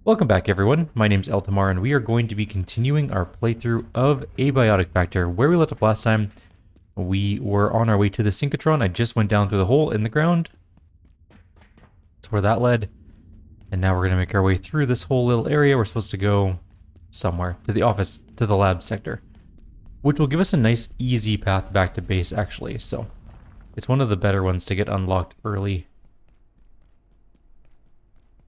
Welcome back everyone, my name's Eltamar and we are going to be continuing our playthrough of Abiotic Factor. Where we left off last time, we were on our way to the synchrotron. I just went down through the hole in the ground. That's where that led. And now we're going to make our way through this whole little area. We're supposed to go somewhere, to the office, to the lab sector. Which will give us a nice easy path back to base actually, so it's one of the better ones to get unlocked early.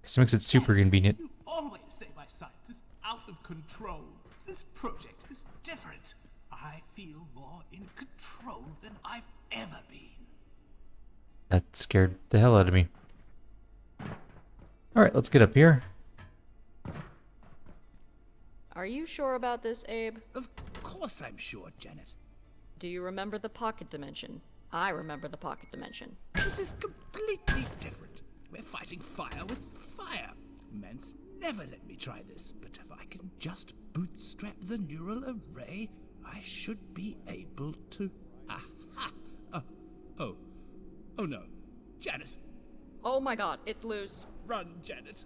Because it makes it super convenient. You always say my science is out of control. This project is different. I feel more in control than I've ever been. That scared the hell out of me. Alright, let's get up here. Are you sure about this, Abe? Of course I'm sure, Janet. Do you remember the pocket dimension? I remember the pocket dimension. This is completely different. We're fighting fire with fire. Mence never let me try this, but if I can just bootstrap the neural array, I should be able to... Aha! Oh no. Janet! Oh my god, it's loose. Run, Janet.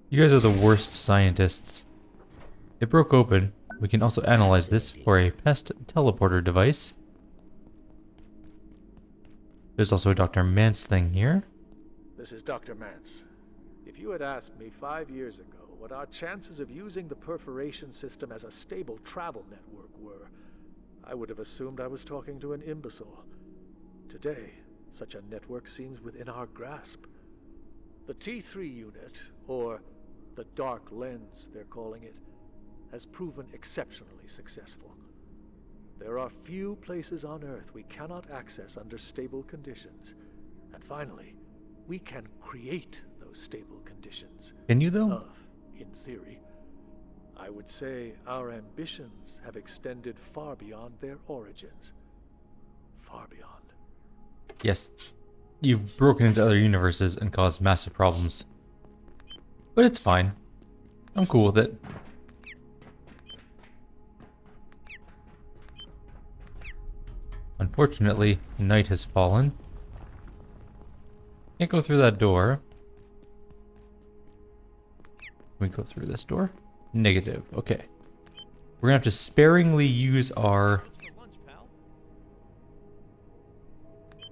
You guys are the worst scientists. It broke open. We can also analyze this for a pest teleporter device. There's also a Dr. Mance thing here. This is Dr. Mance. If you had asked me 5 years ago what our chances of using the perforation system as a stable travel network were, I would have assumed I was talking to an imbecile. Today, such a network seems within our grasp. The T3 unit, or the Dark Lens they're calling it, has proven exceptionally successful. There are few places on Earth we cannot access under stable conditions. And finally, we can create those stable conditions. Can you though? In theory. I would say our ambitions have extended far beyond their origins. Far beyond. Yes. You've broken into other universes and caused massive problems. But it's fine. I'm cool with it. Unfortunately, night has fallen. Can't go through that door. Can we go through this door? Negative. Okay. We're gonna have to sparingly use our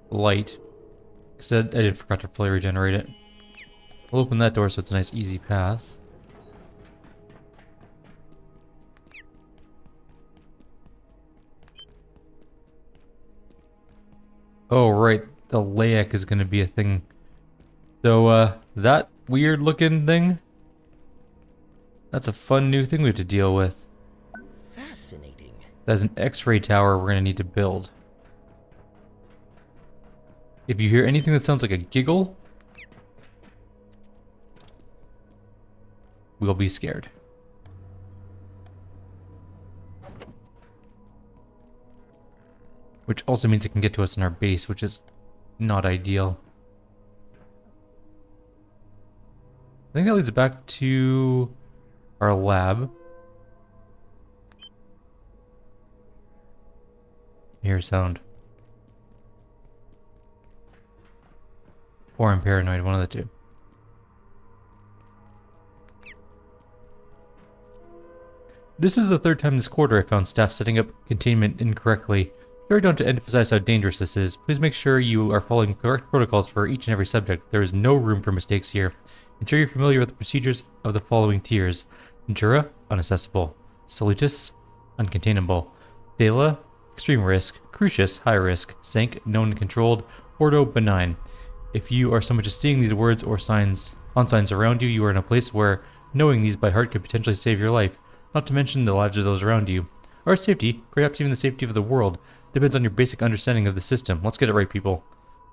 light. Because I did forgot to play regenerate it. We'll open that door so it's a nice easy path. Oh right, the Leyak is gonna be a thing. So that weird looking thing, that's a fun new thing we have to deal with. Fascinating. That's an X-ray tower we're gonna need to build. If you hear anything that sounds like a giggle, we'll be scared. Which also means it can get to us in our base, which is not ideal. I think that leads back to our lab. Hear sound. Or I'm paranoid, one of the two. This is the third time this quarter I found staff setting up containment incorrectly. Sorry, don't to emphasize how dangerous this is. Please make sure you are following correct protocols for each and every subject. There is no room for mistakes here. Ensure you're familiar with the procedures of the following tiers. Jura, unaccessible. Salutis, uncontainable. Thala, extreme risk. Crucius, high risk. Sank, known and controlled. Ordo, benign. If you are so much as seeing these words or signs around you, you are in a place where knowing these by heart could potentially save your life, not to mention the lives of those around you. Our safety, perhaps even the safety of the world, depends on your basic understanding of the system. Let's get it right, people.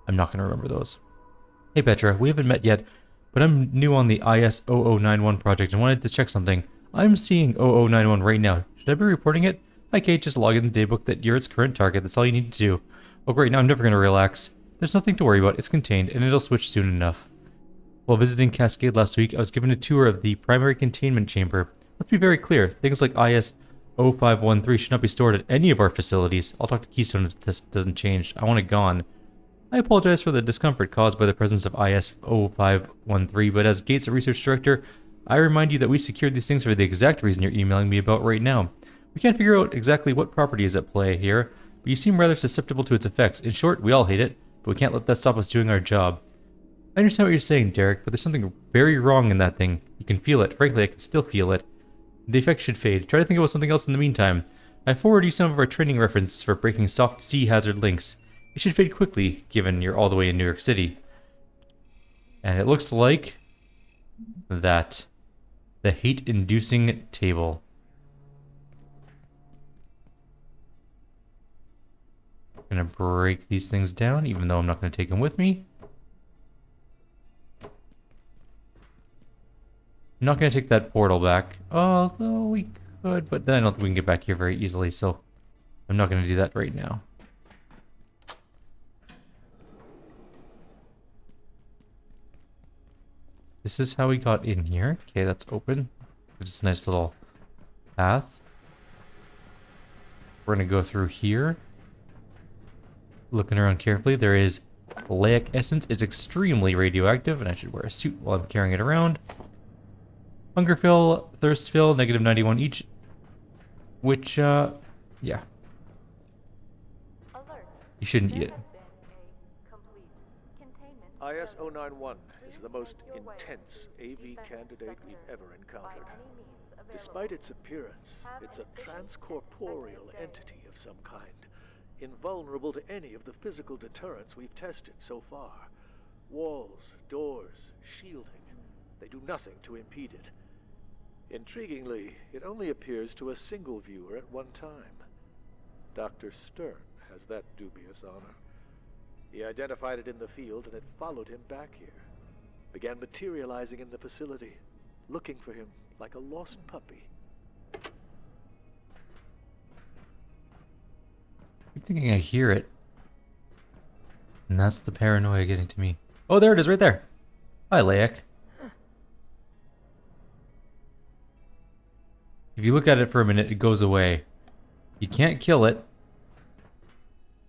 I'm not going to remember those. Hey Petra, we haven't met yet, but I'm new on the IS-0091 project and wanted to check something. I'm seeing 0091 right now. Should I be reporting it? Hi Kate, just log in the daybook that you're its current target. That's all you need to do. Oh great, now I'm never going to relax. There's nothing to worry about. It's contained, and it'll switch soon enough. While visiting Cascade last week, I was given a tour of the primary containment chamber. Let's be very clear. Things like IS-0513 should not be stored at any of our facilities. I'll talk to Keystone if this doesn't change. I want it gone. I apologize for the discomfort caused by the presence of IS-0513, but as Gates Research Director, I remind you that we secured these things for the exact reason you're emailing me about right now. We can't figure out exactly what property is at play here, but you seem rather susceptible to its effects. In short, we all hate it, but we can't let that stop us doing our job. I understand what you're saying, Derek, but there's something very wrong in that thing. You can feel it. Frankly, I can still feel it. The effect should fade. Try to think about something else in the meantime. I forwarded you some of our training references for breaking soft sea hazard links. It should fade quickly, given you're all the way in New York City. And it looks like that. The hate-inducing table. I'm gonna break these things down, even though I'm not gonna take them with me. I'm not gonna take that portal back, although we could, but then I don't think we can get back here very easily, so I'm not gonna do that right now. This is how we got in here. Okay, that's open. It's a nice little path. We're gonna go through here. Looking around carefully, there is Leyak essence. It's extremely radioactive, and I should wear a suit while I'm carrying it around. Hunger fill, thirst fill, -91 each. Which, yeah. You shouldn't eat it. IS-091 is the most intense AV candidate we've ever encountered. Despite its appearance, it's a transcorporeal entity of some kind, invulnerable to any of the physical deterrents we've tested so far. Walls, doors, shielding, they do nothing to impede it. Intriguingly, it only appears to a single viewer at one time. Dr. Stern has that dubious honor. He identified it in the field and it followed him back here. Began materializing in the facility, looking for him like a lost puppy. I'm thinking I hear it. And that's the paranoia getting to me. Oh, there it is, right there. Hi, Leyak. If you look at it for a minute, it goes away. You can't kill it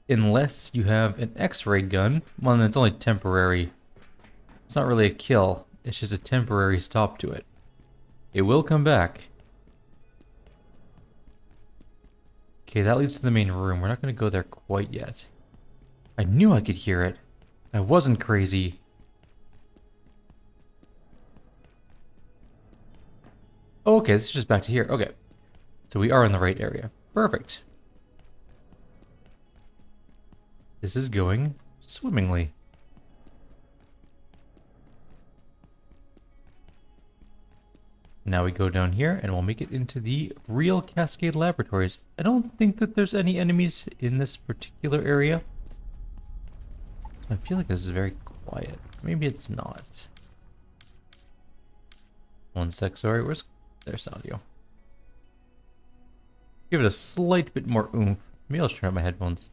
unless you have an X-ray gun. Well, then it's only temporary. It's not really a kill. It's just a temporary stop to it. It will come back. Okay, that leads to the main room. We're not going to go there quite yet. I knew I could hear it. I wasn't crazy. Oh, okay, this is just back to here. Okay. So we are in the right area. Perfect. This is going swimmingly. Now we go down here and we'll make it into the real Cascade Laboratories. I don't think that there's any enemies in this particular area. I feel like this is very quiet. Maybe it's not. One sec, sorry. There's audio. Give it a slight bit more oomph. Maybe I'll turn up my headphones.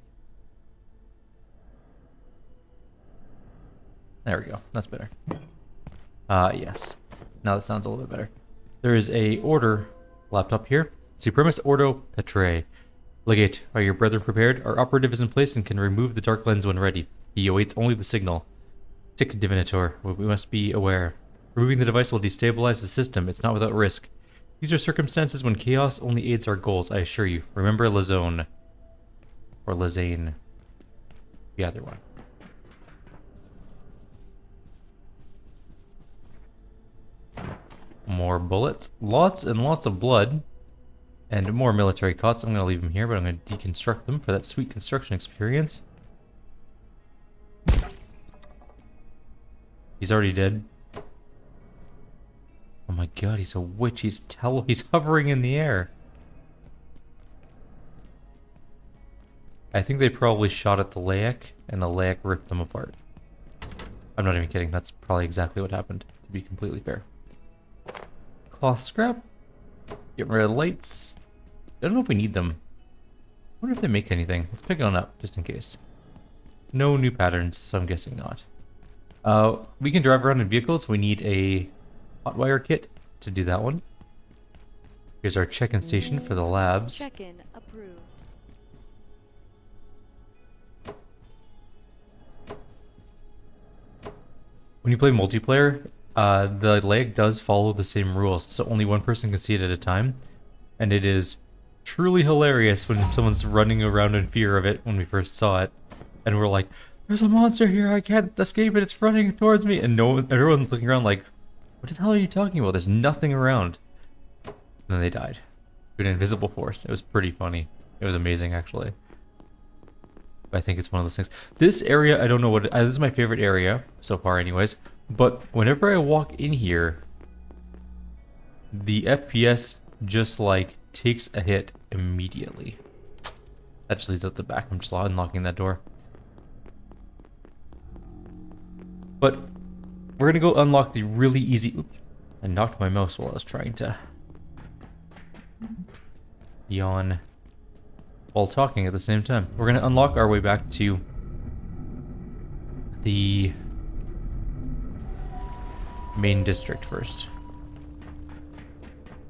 There we go. That's better. Yes. Now that sounds a little bit better. There is a order laptop here. Supremus Ordo Petrae. Legate, are your brethren prepared? Our operative is in place and can remove the dark lens when ready. He awaits only the signal. Tick Divinator, we must be aware. Removing the device will destabilize the system. It's not without risk. These are circumstances when chaos only aids our goals, I assure you. Remember Lazone. Or Lazane. The other one. More bullets. Lots and lots of blood. And more military cots. I'm going to leave them here, but I'm going to deconstruct them for that sweet construction experience. He's already dead. Oh my god, he's a witch. He's hovering in the air. I think they probably shot at the Leyak, and the Leyak ripped them apart. I'm not even kidding. That's probably exactly what happened, to be completely fair. Cloth scrap. Getting rid of lights. I don't know if we need them. I wonder if they make anything. Let's pick one up, just in case. No new patterns, so I'm guessing not. We can drive around in vehicles. We need a hotwire kit to do that one. Here's our check-in station for the labs. Check-in approved. When you play multiplayer, the Leyak does follow the same rules, so only one person can see it at a time. And it is truly hilarious when someone's running around in fear of it when we first saw it. And we're like, there's a monster here, I can't escape it, it's running towards me. And everyone's looking around like, what the hell are you talking about? There's nothing around. And then they died. An invisible force. It was pretty funny. It was amazing, actually. I think it's one of those things. This area, I don't know what... this is my favorite area, so far anyways. But whenever I walk in here, the FPS just, like, takes a hit immediately. That just leads out the back. I'm just unlocking that door. But we're going to go unlock the really easy... Oops. I knocked my mouse while I was trying to... yawn while talking at the same time. We're going to unlock our way back to the main district first.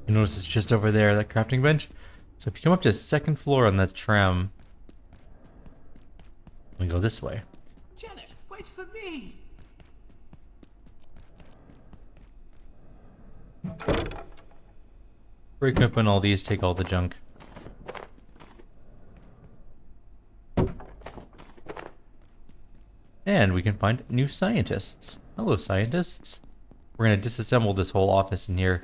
You notice it's just over there, that crafting bench. So if you come up to the second floor on that tram, we go this way. Janet, wait for me! Break open all these, take all the junk. And we can find new scientists. Hello, scientists. We're gonna disassemble this whole office in here.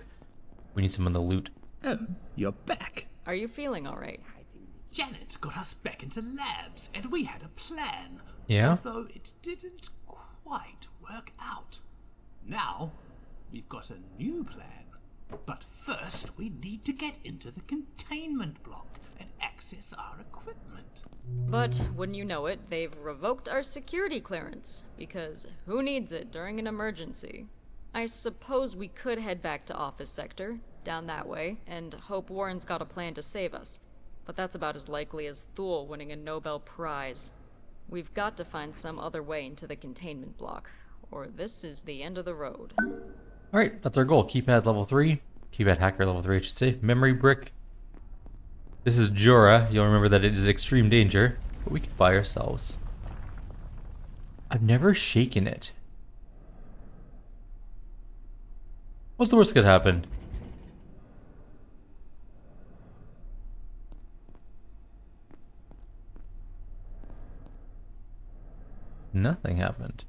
We need some of the loot. Oh, you're back. Are you feeling alright? Janet got us back into labs, and we had a plan. Yeah? Although it didn't quite work out. Now, we've got a new plan. But first, we need to get into the containment block and access our equipment. But, wouldn't you know it, they've revoked our security clearance, because who needs it during an emergency? I suppose we could head back to Office Sector, down that way, and hope Warren's got a plan to save us. But that's about as likely as Thule winning a Nobel Prize. We've got to find some other way into the containment block, or this is the end of the road. Alright, that's our goal. Keypad level 3. Keypad hacker level 3, I should say. Memory brick. This is Jura. You'll remember that it is extreme danger, but we can buy ourselves. I've never shaken it. What's the worst that could happen? Nothing happened.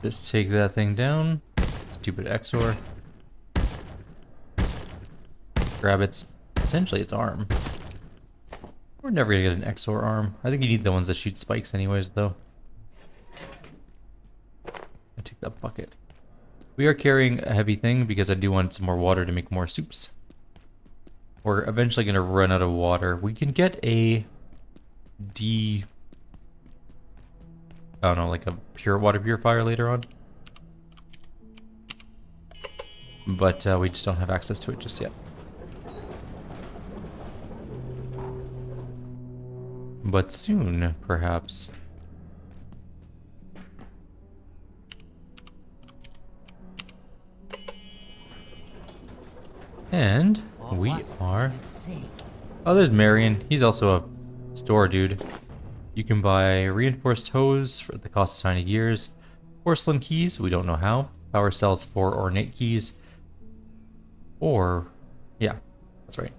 Just take that thing down. Stupid XOR. Grab its, potentially its arm. We're never gonna get an XOR arm. I think you need the ones that shoot spikes anyways, though. I take that bucket. We are carrying a heavy thing because I do want some more water to make more soups. We're eventually gonna run out of water. We can get a I don't know, like a pure water purifier later on. But we just don't have access to it just yet. But soon, perhaps. And we are... Oh, there's Marion. He's also a store dude. You can buy reinforced hose for the cost of tiny gears, porcelain keys, we don't know how, power cells for ornate keys, or, yeah, that's right.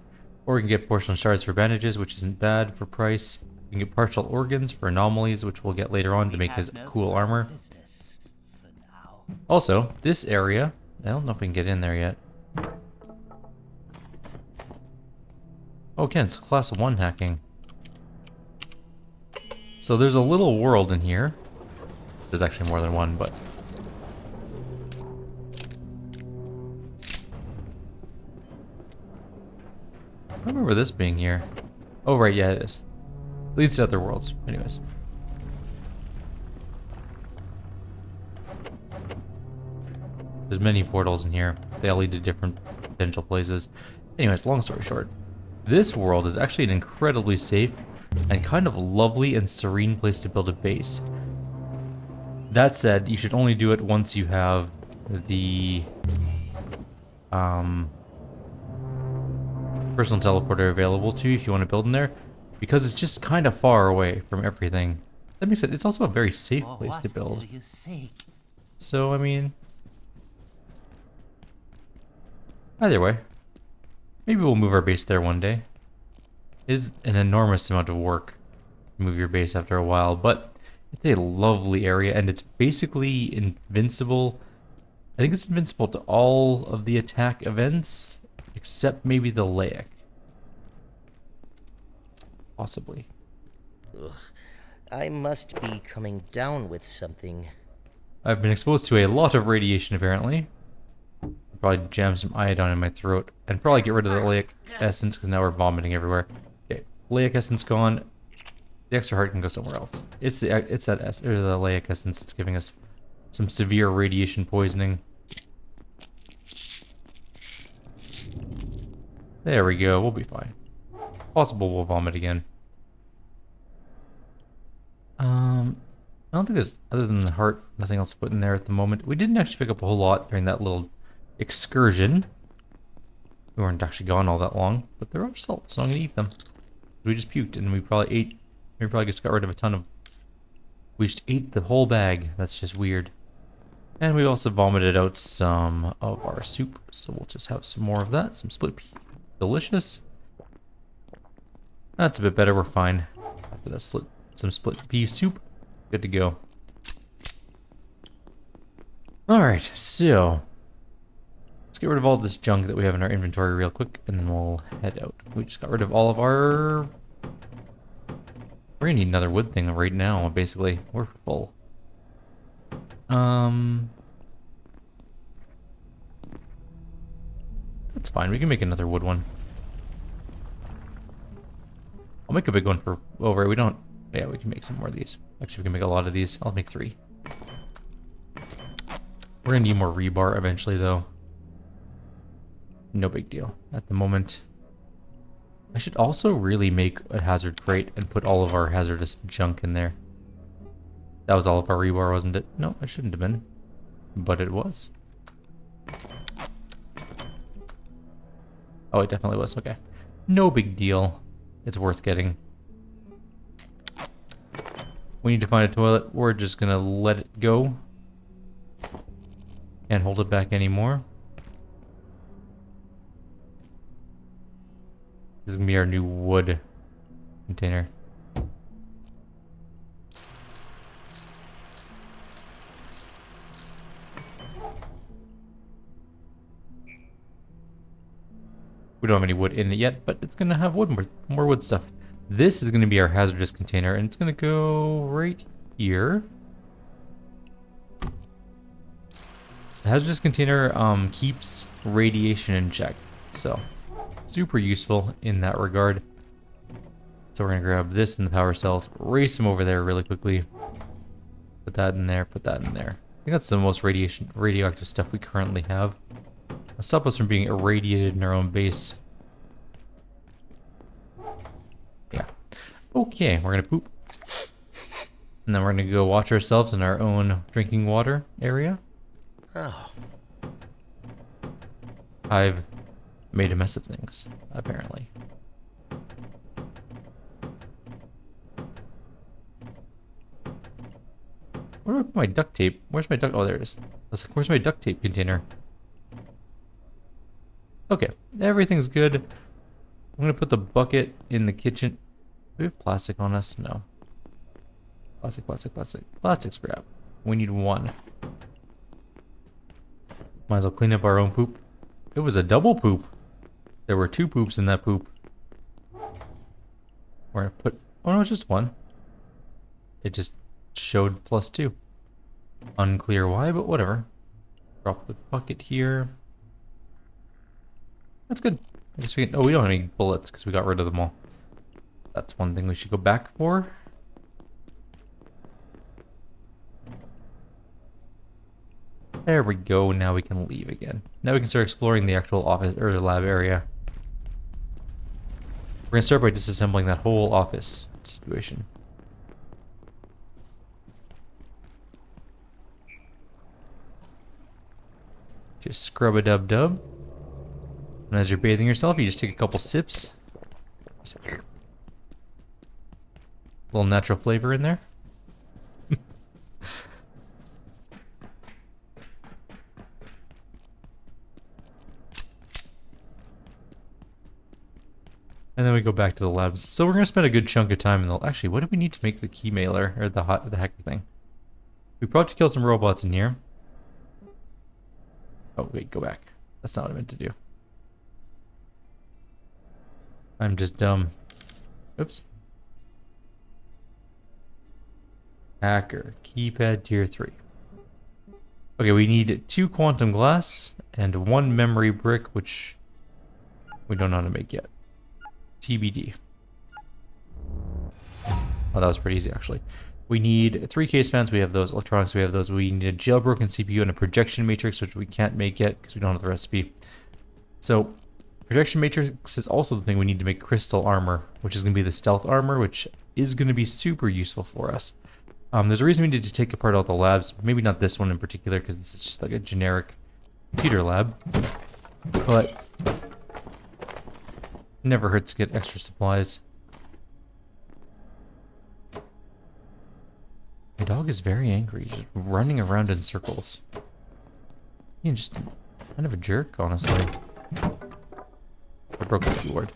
Or we can get porcelain shards for bandages, which isn't bad for price. We can get partial organs for anomalies, which we'll get later on to make his cool armor. Also, this area, I don't know if we can get in there yet. Oh, again, it's class 1 hacking. So there's a little world in here. There's actually more than one, but... I don't remember this being here. Oh, right, yeah, it is. Leads to other worlds. Anyways. There's many portals in here. They all lead to different potential places. Anyways, long story short. This world is actually an incredibly safe and kind of lovely and serene place to build a base. That said, you should only do it once you have the personal teleporter available to you if you want to build in there, because it's just kind of far away from everything. That makes it. It's also a very safe place to build. What do you say? So I mean, either way, maybe we'll move our base there one day. It is an enormous amount of work to move your base after a while, but it's a lovely area and it's basically invincible. I think it's invincible to all of the attack events, except maybe the Leyak. Possibly. Ugh. I must be coming down with something. I've been exposed to a lot of radiation, apparently. Probably jam some iodine in my throat, and probably get rid of the Leyak essence, because now we're vomiting everywhere. Okay, Leyak essence gone. The extra heart can go somewhere else. It's the Leyak essence that's giving us some severe radiation poisoning. There we go, we'll be fine. Possible we'll vomit again. I don't think there's, other than the heart, nothing else to put in there at the moment. We didn't actually pick up a whole lot during that little excursion. We weren't actually gone all that long, but there are salts, so I'm gonna eat them. We just puked, and we probably just got rid of a ton of... We just ate the whole bag. That's just weird. And we also vomited out some of our soup, so we'll just have some more of that. Some split pea. Delicious. That's a bit better, we're fine. After that some split pea soup. Good to go. Alright, so let's get rid of all this junk that we have in our inventory real quick, and then we'll head out. We just got rid of all of our... We're gonna need another wood thing right now, basically. We're full. That's fine, we can make another wood one. I'll make a big one for... Oh, right, we don't... Yeah, we can make some more of these. Actually, we can make a lot of these. I'll make 3. We're gonna need more rebar eventually, though. No big deal at the moment. I should also really make a hazard crate and put all of our hazardous junk in there. That was all of our rebar, wasn't it? No, it shouldn't have been. But it was. Oh, it definitely was. Okay. No big deal. It's worth getting. We need to find a toilet. We're just gonna let it go. Can't hold it back anymore. This is gonna be our new wood container. We don't have any wood in it yet, but it's gonna have more wood stuff. This is gonna be our hazardous container, and it's gonna go right here. The hazardous container keeps radiation in check, so super useful in that regard. So we're gonna grab this in the power cells, race them over there really quickly. Put that in there, put that in there. I think that's the most radioactive stuff we currently have. It'll stop us from being irradiated in our own base. Yeah. Okay, we're gonna poop. And then we're gonna go watch ourselves in our own drinking water area. Oh. I've made a mess of things, apparently. Where do I put my duct tape? Where's my duct? Oh, there it is. I was like, where's my duct tape container? Okay, everything's good. I'm gonna put the bucket in the kitchen. Do we have plastic on us? No. Plastic, plastic, plastic. Plastic scrap. We need 1. Might as well clean up our own poop. It was a double poop. There were 2 poops in that poop. We're gonna put... Oh no, it's just 1. It just showed +2. Unclear why, but whatever. Drop the bucket here. That's good. I guess we can... Oh, we don't have any bullets because we got rid of them all. That's one thing we should go back for. There we go. Now we can leave again. Now we can start exploring the actual office or the lab area. We're gonna start by disassembling that whole office situation. Just scrub-a-dub-dub. And as you're bathing yourself, you just take a couple sips. Little natural flavor in there. And then we go back to the labs. So we're going to spend a good chunk of time in the... Actually, what do we need to make the key mailer? Or the hacker thing? We probably have to kill some robots in here. Oh, wait, go back. That's not what I meant to do. I'm just dumb. Oops. Hacker. Keypad tier 3. Okay, we need 2 quantum glass and 1 memory brick, which we don't know how to make yet. TBD. Oh, that was pretty easy, actually. We need 3 case fans, we have those. Electronics, we have those. We need a jailbroken CPU and a projection matrix, which we can't make yet because we don't have the recipe. So, projection matrix is also the thing we need to make crystal armor, which is going to be the stealth armor, which is going to be super useful for us. There's a reason we need to take apart all the labs. Maybe not this one in particular, because this is just like a generic computer lab. But never hurts to get extra supplies. My dog is very angry, just running around in circles. He's just kind of a jerk, honestly. I broke the keyboard.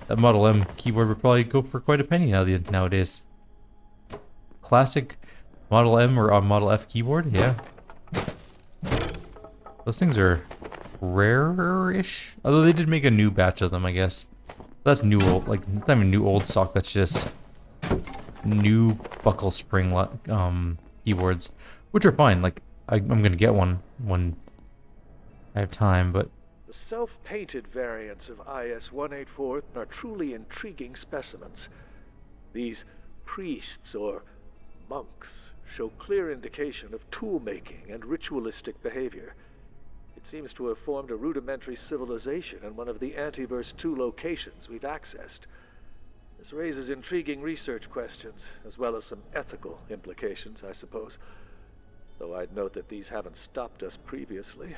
That Model M keyboard would probably go for quite a penny nowadays. Classic Model M or Model F keyboard, yeah. Those things are rare-ish. Although they did make a new batch of them, I guess. That's new old, like, not even new old stock, that's just new buckle spring keyboards, which are fine. Like, I'm gonna get one when I have time, but The self-painted variants of IS-184 are truly intriguing specimens. These priests or monks show clear indication of tool-making and ritualistic behavior. It seems to have formed a rudimentary civilization in one of the Antiverse 2 locations we've accessed. This raises intriguing research questions, as well as some ethical implications, I suppose. Though I'd note that these haven't stopped us previously.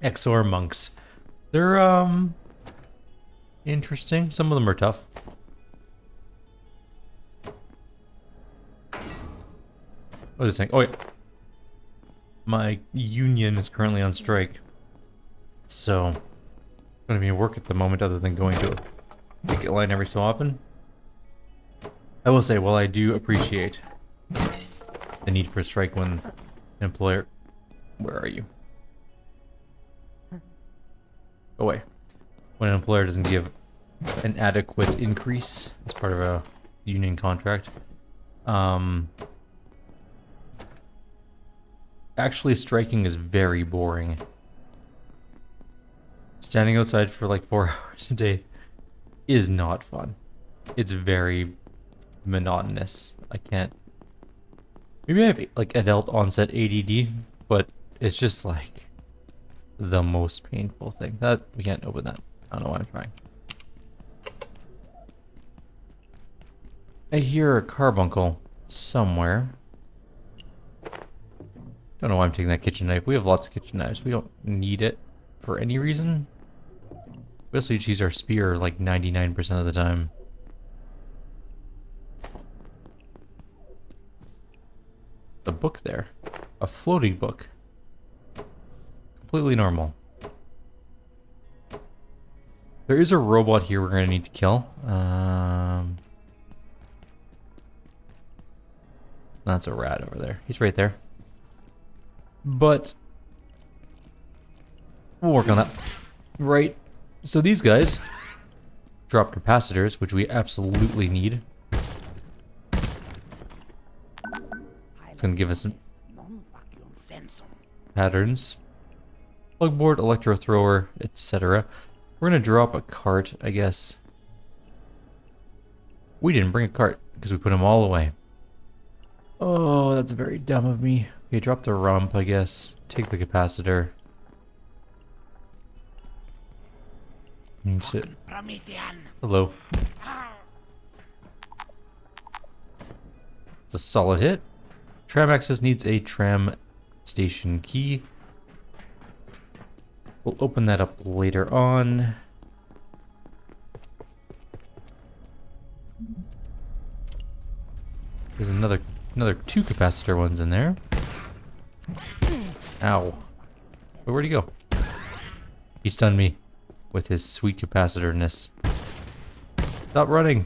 XOR monks. They're, interesting. Some of them are tough. What is this thing? Oh, yeah. My union is currently on strike. So, I'm going to be at work at the moment other than going to a picket line every so often. I will say, while I do appreciate the need for a strike when an employer... Where are you? Go away. When an employer doesn't give an adequate increase as part of a union contract. Actually, striking is very boring. Standing outside for like 4 hours a day is not fun. It's very monotonous. I can't... Maybe I have like adult onset ADD, but it's just like the most painful thing. That we can't open that. I don't know why I'm trying. I hear a carbuncle somewhere. Don't know why I'm taking that kitchen knife. We have lots of kitchen knives. We don't need it for any reason. We also use our spear like 99% of the time. A book there. A floating book. Completely normal. There is a robot here we're going to need to kill. That's a rat over there. He's right there. But we'll work on that. Right. So these guys drop capacitors, which we absolutely need. It's going to give us some patterns. Plug board, electro thrower, etc. We're going to drop a cart, I guess. We didn't bring a cart because we put them all away. Oh, that's very dumb of me. Okay, drop the rump, I guess. Take the capacitor. Hello. It's a solid hit. Tram access needs a tram station key. We'll open that up later on. There's another 2 capacitor ones in there. Ow. But where'd he go? He stunned me with his sweet capacitorness. Stop running.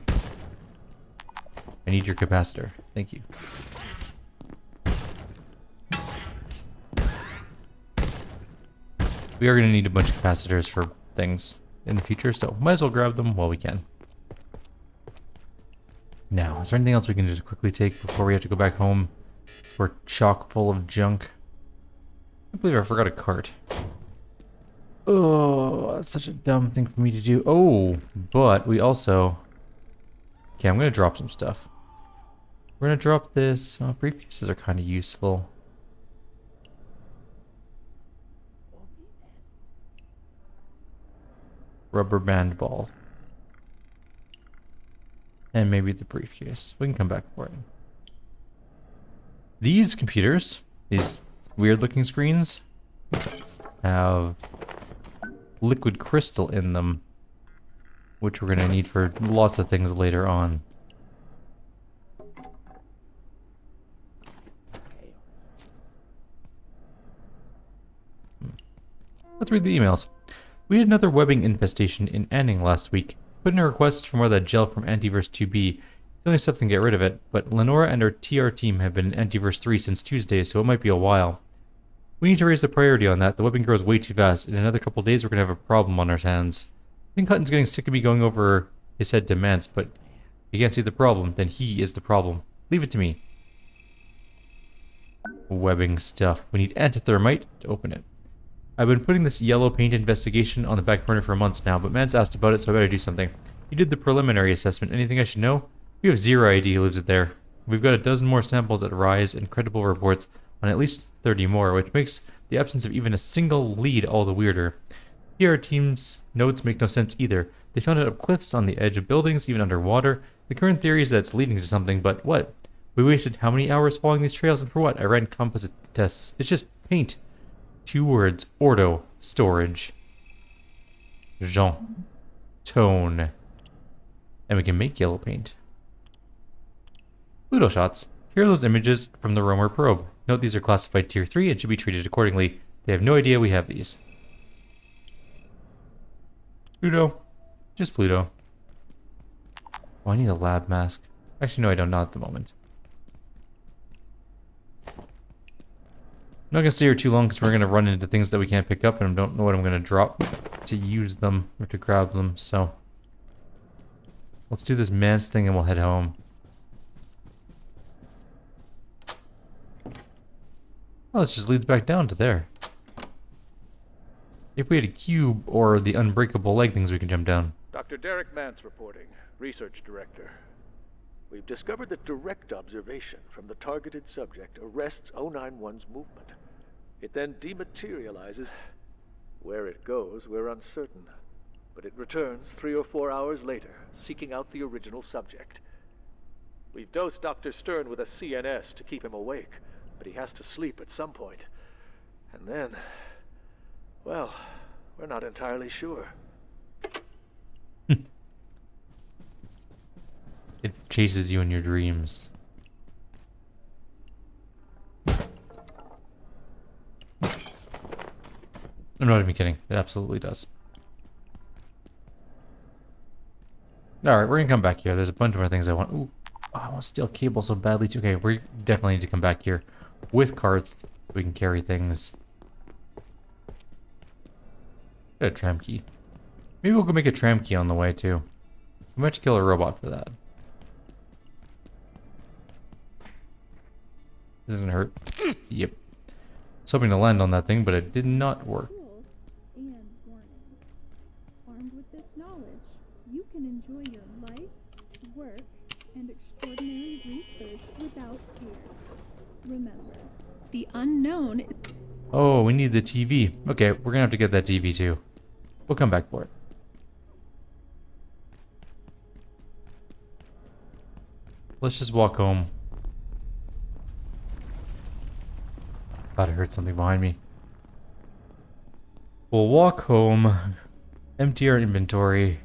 I need your capacitor. Thank you. We are going to need a bunch of capacitors for things in the future, so might as well grab them while we can. Now, is there anything else we can just quickly take before we have to go back home? We're chock full of junk. I believe I forgot a cart. Oh, that's such a dumb thing for me to do. Oh, but we also... Okay, I'm going to drop some stuff. We're going to drop this. Well, briefcases are kind of useful. Rubber band ball. And maybe the briefcase. We can come back for it. These computers, these weird looking screens, have liquid crystal in them, which we're going to need for lots of things later on. Let's read the emails. We had another webbing infestation in Anning last week. Put in a request for more of that gel from Antiverse 2B. It's the only stuff that can get rid of it, but Lenora and our TR team have been in Antiverse 3 since Tuesday, so it might be a while. We need to raise the priority on that. The webbing grows way too fast. In another couple days, we're going to have a problem on our hands. I think Hutton's getting sick of me going over his head to Mance, but if you can't see the problem, then he is the problem. Leave it to me. Webbing stuff. We need antithermite to open it. I've been putting this yellow paint investigation on the back burner for months now, but Mance asked about it, so I better do something. You did the preliminary assessment. Anything I should know? We have zero idea who lives there. We've got a dozen more samples at Rise and credible reports on at least 30 more, which makes the absence of even a single lead all the weirder. Here our team's notes make no sense either. They found it up cliffs, on the edge of buildings, even underwater. The current theory is that it's leading to something, but what? We wasted how many hours following these trails, and for what? I ran composite tests. It's just paint. 2 words. Ordo. Storage. Jean. Tone. And we can make yellow paint. Pluto shots. Here are those images from the Romer probe. Note these are classified Tier 3 and should be treated accordingly. They have no idea we have these. Pluto. Just Pluto. Oh, I need a lab mask. Actually, no, I don't. Not at the moment. I'm not going to stay here too long because we're going to run into things that we can't pick up and I don't know what I'm going to drop to use them or to grab them, so... Let's do this Mance thing and we'll head home. Oh, let's just lead back down to there. If we had a cube or the unbreakable leg things, we can jump down. Dr. Derek Mance reporting, Research Director. We've discovered that direct observation from the targeted subject arrests 091's movement. It then dematerializes. Where it goes, we're uncertain. But it returns 3 or 4 hours later, seeking out the original subject. We've dosed Dr. Stern with a CNS to keep him awake, but he has to sleep at some point. And then, well, we're not entirely sure. It chases you in your dreams. I'm not even kidding. It absolutely does. Alright, we're gonna come back here. There's a bunch more things I want. Ooh, I want to steal cable so badly too. Okay, we definitely need to come back here with carts so we can carry things. Got a tram key. Maybe we'll go make a tram key on the way too. We might have to kill a robot for that. This is gonna hurt. Yep. I was hoping to land on that thing, but it did not work. And warning. Armed with this knowledge, you can enjoy your life, work, and extraordinary research without fear. Remember, the unknown is... Oh, we need the TV. Okay, we're gonna have to get that TV too. We'll come back for it. Let's just walk home. Thought I heard something behind me. We'll walk home, empty our inventory,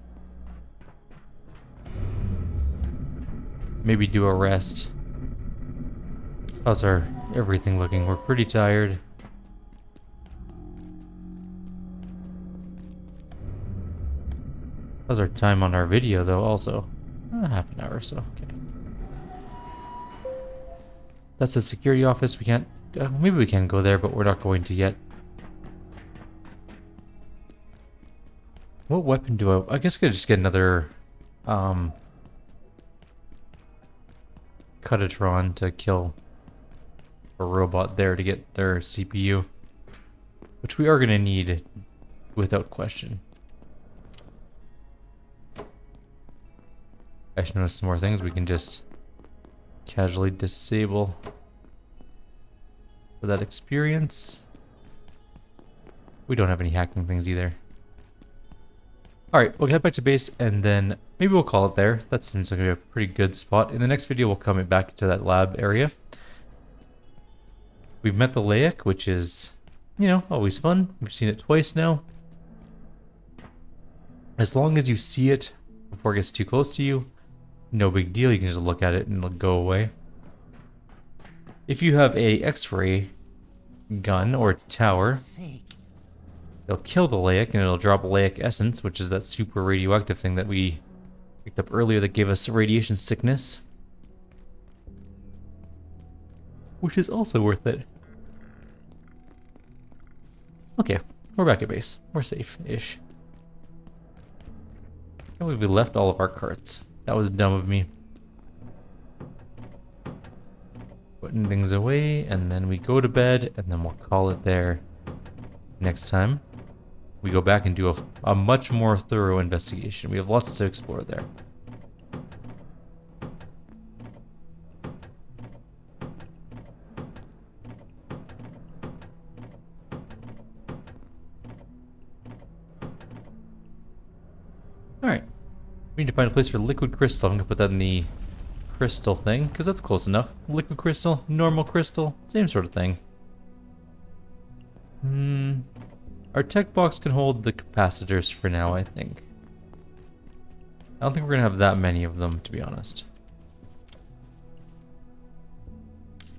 maybe do a rest. How's our everything looking? We're pretty tired. How's our time on our video though also? Half an hour or so, okay. That's the security office. We can't, maybe we can go there, but we're not going to yet. What weapon do I guess I could just get another, Cutatron to kill a robot there to get their CPU. Which we are going to need without question. I should notice some more things we can just casually disable for that experience. We don't have any hacking things either. Alright, we'll head back to base and then maybe we'll call it there. That seems like a pretty good spot. In the next video, we'll come back to that lab area. We've met the Leyak, which is, you know, always fun. We've seen it twice now. As long as you see it before it gets too close to you, no big deal. You can just look at it and it'll go away. If you have a X-ray gun or tower, it'll kill the Leyak and it'll drop Leyak essence, which is that super radioactive thing that we picked up earlier that gave us radiation sickness. Which is also worth it. Okay, we're back at base. We're safe-ish. I can't believe we left all of our carts. That was dumb of me. Putting things away, and then we go to bed, and then we'll call it there. Next time, we go back and do a much more thorough investigation. We have lots to explore there. Alright. We need to find a place for liquid crystal. I'm going to put that in the crystal thing, because that's close enough. Liquid crystal, normal crystal, same sort of thing. Our tech box can hold the capacitors for now, I think. I don't think we're going to have that many of them, to be honest.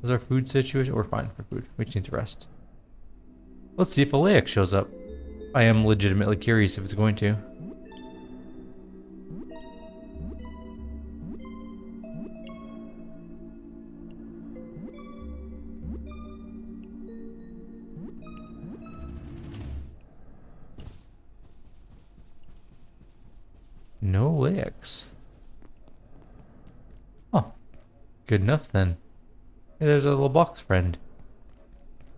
Is our food situation? We're fine for food. We just need to rest. Let's see if a Leyak shows up. I am legitimately curious if it's going to. No Leyaks. Oh, good enough then. Hey, there's a little box friend.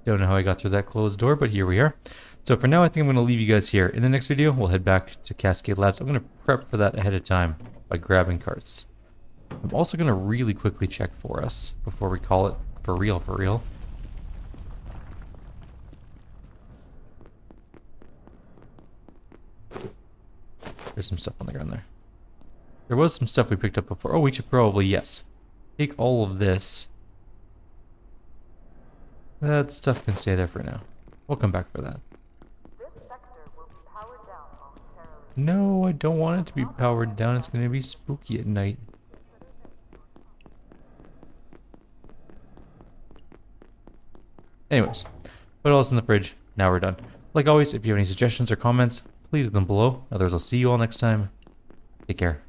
Don't know how I got through that closed door, but here we are. So for now, I think I'm going to leave you guys here. In the next video, we'll head back to Cascade Labs. I'm going to prep for that ahead of time by grabbing carts. I'm also going to really quickly check for us before we call it for real, for real. There's some stuff on the ground there. There was some stuff we picked up before. Oh, we should probably, yes, take all of this. That stuff can stay there for now. We'll come back for that. This sector will be powered down momentarily. No, I don't want it to be powered down. It's going to be spooky at night. Anyways, put all this in the fridge. Now we're done. Like always, if you have any suggestions or comments, please leave them below. Otherwise, I'll see you all next time. Take care.